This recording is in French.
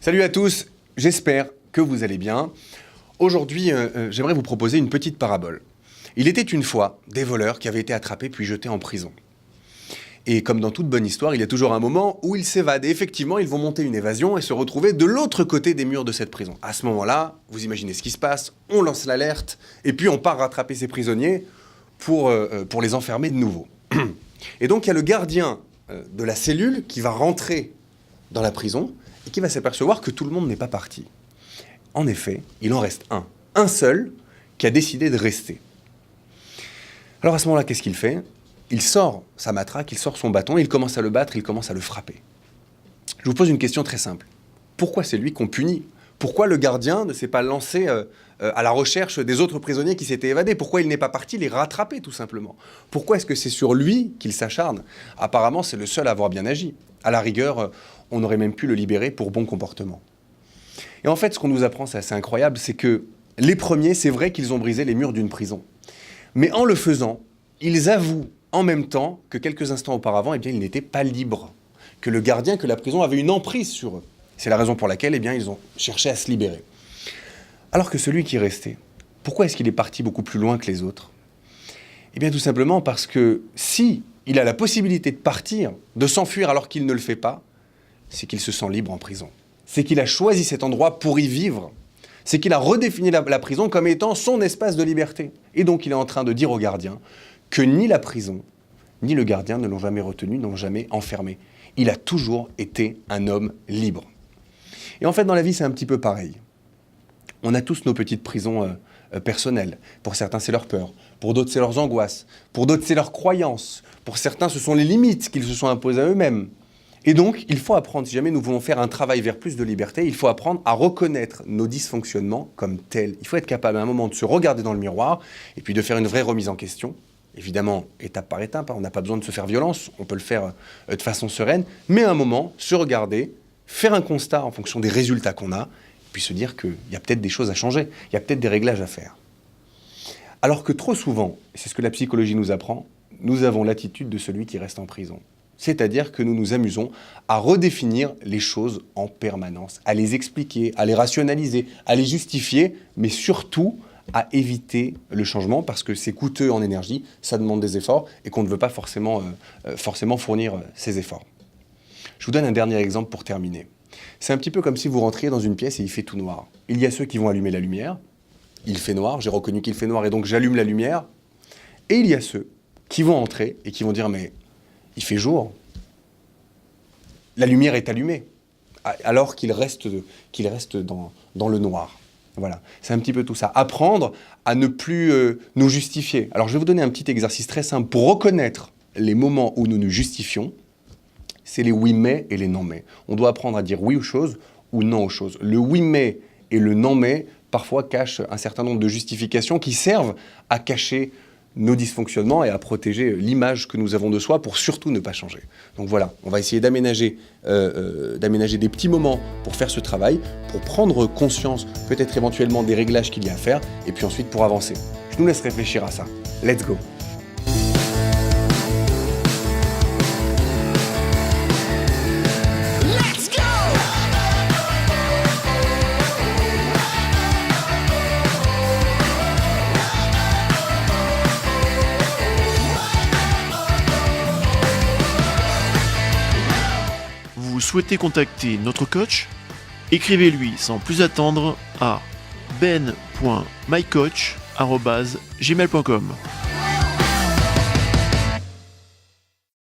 Salut à tous, j'espère que vous allez bien. Aujourd'hui, j'aimerais vous proposer une petite parabole. Il était une fois des voleurs qui avaient été attrapés puis jetés en prison. Et comme dans toute bonne histoire, il y a toujours un moment où ils s'évadent. Et effectivement, ils vont monter une évasion et se retrouver de l'autre côté des murs de cette prison. À ce moment-là, vous imaginez ce qui se passe, on lance l'alerte et puis on part rattraper ces prisonniers pour les enfermer de nouveau. Et donc, il y a le gardien de la cellule qui va rentrer dans la prison et qui va s'apercevoir que tout le monde n'est pas parti. En effet, il en reste un seul qui a décidé de rester. Alors à ce moment-là, qu'est-ce qu'il fait ? Il sort sa matraque, il sort son bâton, il commence à le battre, il commence à le frapper. Je vous pose une question très simple. Pourquoi c'est lui qu'on punit ? Pourquoi le gardien ne s'est pas lancé à la recherche des autres prisonniers qui s'étaient évadés ? Pourquoi il n'est pas parti les rattraper, tout simplement ? Pourquoi est-ce que c'est sur lui qu'il s'acharne ? Apparemment, c'est le seul à avoir bien agi. À la rigueur, on aurait même pu le libérer pour bon comportement. Et en fait, ce qu'on nous apprend, c'est assez incroyable, c'est que les premiers, c'est vrai qu'ils ont brisé les murs d'une prison. Mais en le faisant, ils avouent en même temps que quelques instants auparavant, eh bien, ils n'étaient pas libres. Que le gardien, que la prison avait une emprise sur eux. C'est la raison pour laquelle eh bien, ils ont cherché à se libérer. Alors que celui qui est resté, pourquoi est-ce qu'il est parti beaucoup plus loin que les autres ? Eh bien, tout simplement parce que si il a la possibilité de partir, de s'enfuir alors qu'il ne le fait pas, c'est qu'il se sent libre en prison. C'est qu'il a choisi cet endroit pour y vivre. C'est qu'il a redéfini la prison comme étant son espace de liberté. Et donc, il est en train de dire au gardien que ni la prison, ni le gardien ne l'ont jamais retenu, n'ont jamais enfermé. Il a toujours été un homme libre. Et en fait, dans la vie, c'est un petit peu pareil. On a tous nos petites prisons personnelles. Pour certains, c'est leur peur. Pour d'autres, c'est leurs angoisses. Pour d'autres, c'est leurs croyances. Pour certains, ce sont les limites qu'ils se sont imposées à eux-mêmes. Et donc, il faut apprendre, si jamais nous voulons faire un travail vers plus de liberté, il faut apprendre à reconnaître nos dysfonctionnements comme tels. Il faut être capable à un moment de se regarder dans le miroir et puis de faire une vraie remise en question. Évidemment, étape par étape, on n'a pas besoin de se faire violence, on peut le faire de façon sereine, mais à un moment, se regarder, faire un constat en fonction des résultats qu'on a, puis se dire qu'il y a peut-être des choses à changer, il y a peut-être des réglages à faire. Alors que trop souvent, et c'est ce que la psychologie nous apprend, nous avons l'attitude de celui qui reste en prison. C'est-à-dire que nous nous amusons à redéfinir les choses en permanence, à les expliquer, à les rationaliser, à les justifier, mais surtout à éviter le changement parce que c'est coûteux en énergie, ça demande des efforts et qu'on ne veut pas forcément fournir ces efforts. Je vous donne un dernier exemple pour terminer. C'est un petit peu comme si vous rentriez dans une pièce et il fait tout noir. Il y a ceux qui vont allumer la lumière, il fait noir, j'ai reconnu qu'il fait noir et donc j'allume la lumière. Et il y a ceux qui vont entrer et qui vont dire mais il fait jour, la lumière est allumée, alors qu'il reste dans le noir. Voilà, c'est un petit peu tout ça. Apprendre à ne plus nous justifier. Alors je vais vous donner un petit exercice très simple pour reconnaître les moments où nous nous justifions. C'est les oui mais et les non mais. On doit apprendre à dire oui aux choses ou non aux choses. Le oui mais et le non mais parfois cachent un certain nombre de justifications qui servent à cacher nos dysfonctionnements et à protéger l'image que nous avons de soi pour surtout ne pas changer. Donc voilà, on va essayer d'aménager des petits moments pour faire ce travail, pour prendre conscience peut-être éventuellement des réglages qu'il y a à faire et puis ensuite pour avancer. Je nous laisse réfléchir à ça. Let's go! Vous souhaitez contacter notre coach ? Écrivez-lui sans plus attendre à ben.mycoach@gmail.com.